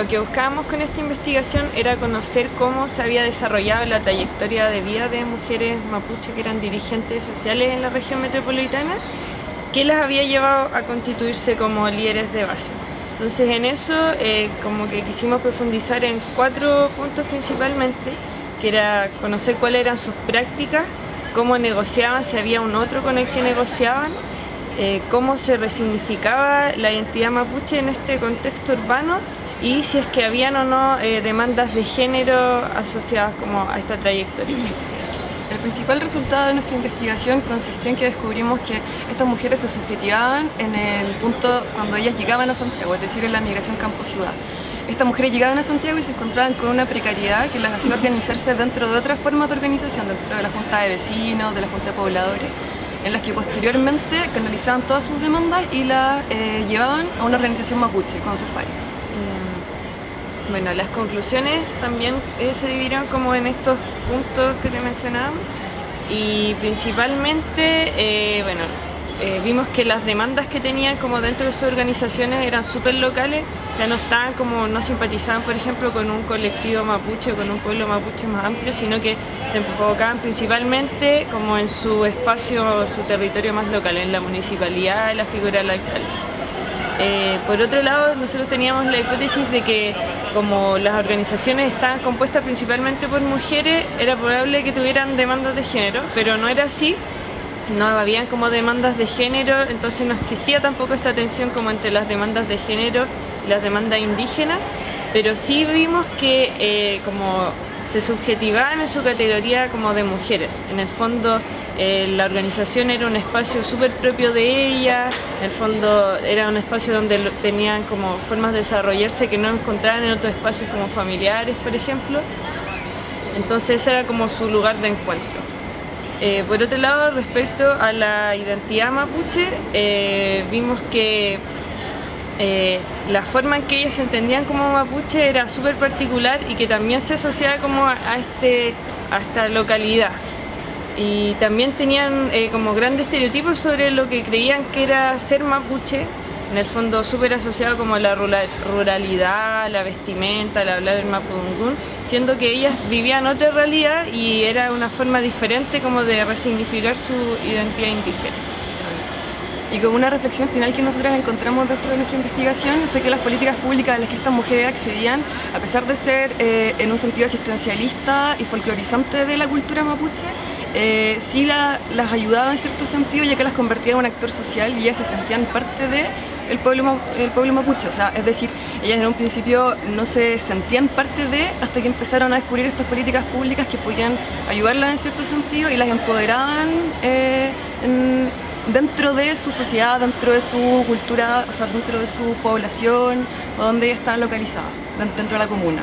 Lo que buscábamos con esta investigación era conocer cómo se había desarrollado la trayectoria de vida de mujeres mapuche que eran dirigentes sociales en la región metropolitana, que las había llevado a constituirse como líderes de base. Entonces en eso como que quisimos profundizar en 4 puntos principalmente, que era conocer cuáles eran sus prácticas, cómo negociaban, si había un otro con el que negociaban, cómo se resignificaba la identidad mapuche en este contexto urbano y si es que habían o no demandas de género asociadas como a esta trayectoria. El principal resultado de nuestra investigación consistió en que descubrimos que estas mujeres se subjetivaban en el punto cuando ellas llegaban a Santiago, es decir, en la migración campo-ciudad. Estas mujeres llegaban a Santiago y se encontraban con una precariedad que las hacía organizarse dentro de otras formas de organización, dentro de la Junta de Vecinos, de la Junta de Pobladores, en las que posteriormente canalizaban todas sus demandas y las llevaban a una organización mapuche con sus pares. Bueno, las conclusiones también se dividieron como en estos puntos que te mencionaba y principalmente, vimos que las demandas que tenían como dentro de sus organizaciones eran súper locales, ya no estaban como, no simpatizaban por ejemplo con un colectivo mapuche o con un pueblo mapuche más amplio, sino que se enfocaban principalmente como en su espacio, su territorio más local, en la municipalidad, en la figura del alcalde. Por otro lado, nosotros teníamos la hipótesis de que como las organizaciones estaban compuestas principalmente por mujeres, era probable que tuvieran demandas de género, pero no era así. No habían como demandas de género, entonces no existía tampoco esta tensión como entre las demandas de género y las demandas indígenas, pero sí vimos que como se subjetivaban en su categoría como de mujeres. En el fondo la organización era un espacio súper propio de ellas, en el fondo era un espacio donde tenían como formas de desarrollarse que no encontraban en otros espacios como familiares, por ejemplo. Entonces ese era como su lugar de encuentro. Por otro lado, respecto a la identidad mapuche, vimos que la forma en que ellas se entendían como mapuche era súper particular y que también se asociaba como a esta localidad. Y también tenían como grandes estereotipos sobre lo que creían que era ser mapuche, en el fondo súper asociado como a la ruralidad, la vestimenta, el hablar el mapudungún, siendo que ellas vivían otra realidad y era una forma diferente como de resignificar su identidad indígena. Y como una reflexión final que nosotros encontramos dentro de nuestra investigación fue que las políticas públicas a las que estas mujeres accedían, a pesar de ser en un sentido asistencialista y folclorizante de la cultura mapuche, sí las ayudaban en cierto sentido, ya que las convertían en un actor social y ellas se sentían parte del pueblo mapuche. O sea, es decir, ellas en un principio no se sentían parte de hasta que empezaron a descubrir estas políticas públicas que podían ayudarlas en cierto sentido y las empoderaban dentro de su sociedad, dentro de su cultura, o sea, dentro de su población o donde ellas estaban localizadas, dentro de la comuna.